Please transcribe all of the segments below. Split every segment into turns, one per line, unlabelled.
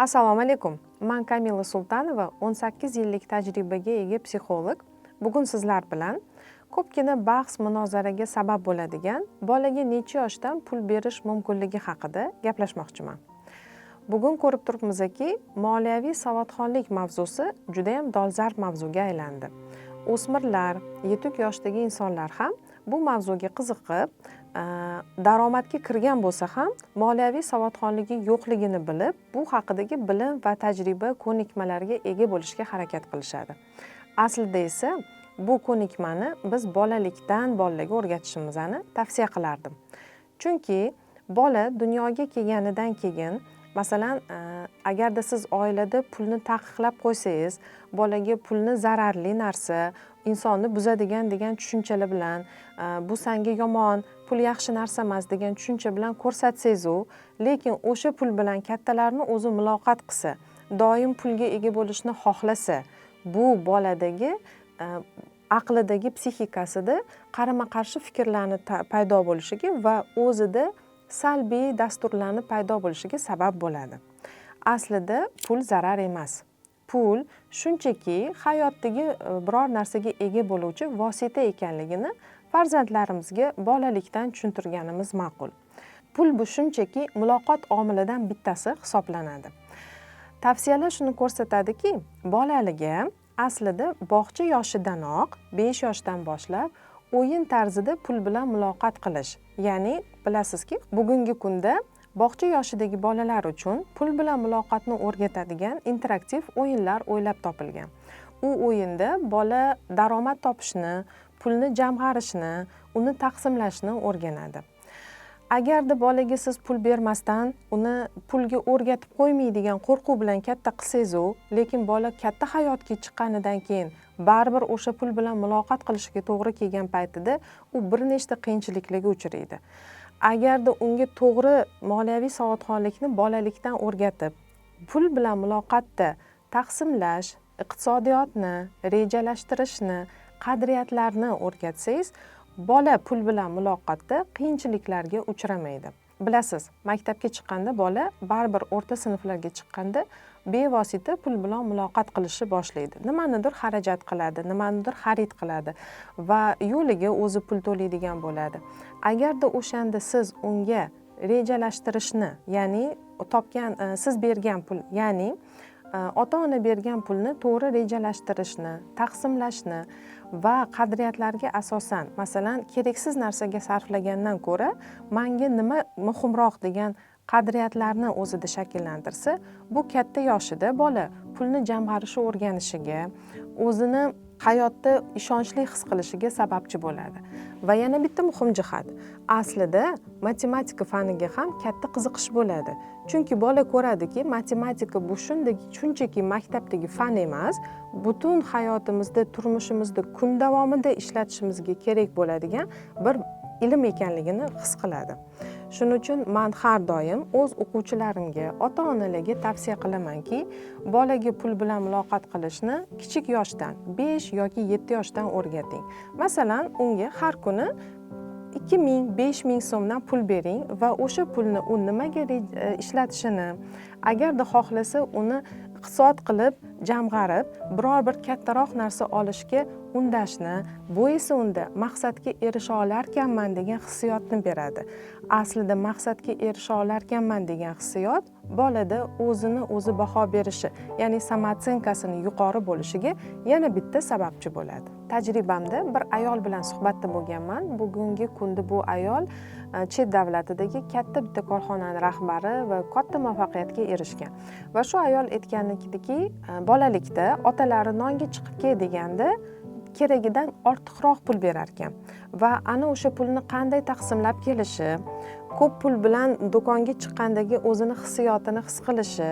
Assalomu alaykum. Men Kamila Sultanova, 18 yillik tajribaga ega psixolog. Bugun sizlar bilan ko'pgina bahs-munozaraga sabab bo'ladigan bolaga necha yoshdan pul berish mumkinligi haqida gaplashmoqchiman. Bugun ko'rib turibmizki, moliyaviy savodxonlik mavzusi juda ham dolzarb mavzuga aylandi. O'smirlar, yetuk yoshdagi insonlar ham bu mavzuga qiziqib, daromadga kirgan bo'lsa ham moliyaviy savodxonligi yo'qligini bilib, bu haqidagi bilim va tajriba ko'nikmalariga ega bo'lishga harakat qilishadi. Aslida esa bu ko'nikmani biz bolalikdan bolalarga o'rgatishimizni tavsiya qilardim. Chunki bola dunyoga kelganidan keyin, masalan, agarda siz oilada pulni taqiqlab qo'ysangiz, bolaga pulni zararli narsa, insonni buzadigan degan tushunchalar bilan, bu senga yomon, pul yaxshi narsa emas degan tushuncha bilan ko'rsatsangiz, lekin o'sha pul bilan kattalarni o'zi muloqot qilsa, doim pulga ega bo'lishni xohlasa, bu boladagi aqlidagi, psixikasida qarama-qarshi fikrlarni paydo bo'lishiga va o'zida salbiy dasturlarni paydo bo'lishiga sabab bo'ladi. Aslida pul zarar emas. Pul shunchaki hayotdagi biror narsaga ega bo'luvchi vosita ekanligini farzandlarimizga bolalikdan tushuntirganimiz ma'qul. Pul bu shunchaki muloqot omilidan bittasi hisoblanadi. Tavsiyalar shuni ko'rsatadiki, bolalarga aslida bog'cha yoshidanoq 5 yoshdan boshlab o'yin tarzida pul bilan muloqot qilish. Ya'ni bilasizki, bugungi kunda bog'cha yoshidagi bolalar uchun pul bilan muloqotni o'rgatadigan interaktiv o'yinlar o'ylab topilgan. U o'yinda bola daromad topishni, pulni jamg'arishni, uni taqsimlashni o'rganadi. Agarda bolaga siz pul bermasdan uni pulga o'rgatib qo'ymaydigan qo'rquv bilan katta qilsangiz, lekin bola katta hayotga chiqqanidan keyin baribir o'sha pul bilan muloqot qilishiga to'g'ri kelgan paytida u bir nechta qiyinchiliklarga uchraydi. Agarda unga to'g'ri moliyaviy savodxonlikni bolalikdan o'rgatib, pul bilan muloqotda taqsimlash, iqtisodiyotni, rejalashtirishni, qadriyatlarni o'rgatsangiz, bola pul bilan muloqotda qiyinchiliklarga uchramaydi. Bilasiz, maktabga chiqqanda bola baribir o'rta sinflarga chiqqanda bevosita pul bilan muloqot qilishni boshlaydi. Nimanidir xarajat qiladi, nimanidir xarid qiladi va yo'liga o'zi pul to'laydigan bo'ladi. Agarda o'shanda siz unga rejalashtirishni, ya'ni topgan siz bergan pul, ya'ni ota-ona bergan pulni to'g'ri rejalashtirishni, taqsimlashni va qadriyatlarga asosan, masalan, keraksiz narsaga sarflagandan ko'ra, menga nima muhimroq degan qadriyatlarni o'zida shakllantirsa, bu katta yoshida bola pulni jamg'arishni o'rganishiga, o'zini hayotda ishonchli his qilishiga sababchi bo'ladi. Va yana bitta muhim jihat, aslida matematika faniga ham katta qiziqish bo'ladi. Chunki bola ko'radiki, matematika bu shunchaki maktabdagi fan emas, butun hayotimizda, turmushimizda kun davomida ishlatishimizga kerak bo'ladigan bir ilm ekanligini his qiladi. Shuning uchun men har doim o'z o'quvchilarimga, ota-onalarga tavsiya qilamanki, bolaga pul bilan muloqot qilishni kichik yoshdan, 5 yoki 7 yoshdan o'rgating. Masalan, unga har kuni 2000, 5000 so'mdan pul bering va o'sha pulni u nimaga ishlatishini, agarda xohlasa uni iqtisod qilib, jamg'arib, biror bir kattaroq narsa olishga undashni, bu esa unda maqsadga erisha olarkanman degan hissiyotni beradi. Aslida maqsadga erisha olarkanman degan hissiyot bolada o'zini o'zi baho berishi, ya'ni samootsinkasini yuqori bo'lishiga yana bitta sababchi bo'ladi. Tajribamda bir ayol bilan suhbatda bo'lganman. Bugungi kunda bu ayol chet davlatidagi katta bitta korxonaning rahbari va katta muvaffaqiyatga erishgan. Va shu ayol aytganidiki, bolalikda otalari nonga chiqib kel deganda keragidan ortiqroq pul berar ekan va ana o'sha pulni qanday taqsimlab kelishi, ko'p pul bilan do'konga chiqqandagi o'zini hissiyotini his qilishi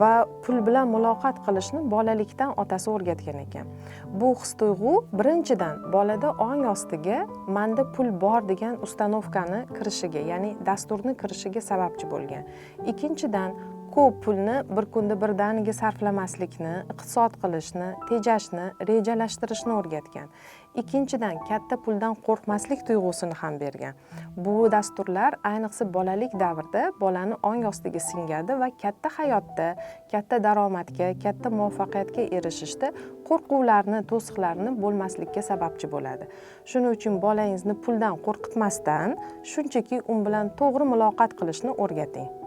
va pul bilan muloqot qilishni bolalikdan otasi o'rgatgan ekan. Bu his-tuyg'u birinchidan bolada ong ostiga menda pul bor degan ustanovkani kirishiga, ya'ni dasturni kirishiga sababchi bo'lgan. Ikkinchidan, ko'p pulni bir kunda birdaniga sarflamaslikni, iqtisod qilishni, tejashni, rejalashtirishni o'rgatgan. Ikkinchidan, katta puldan qo'rqmaslik tuyg'usini ham bergan. Bu dasturlar ayniqsa bolalik davrida bolani ong ostiga singadi va katta hayotda, katta daromadga, katta muvaffaqiyatga erishishda qo'rquvlarni, to'siqlarni bo'lmaslikka sababchi bo'ladi. Shuning uchun bolangizni puldan qo'rqitmasdan, shunchaki u bilan to'g'ri muloqot qilishni o'rgating.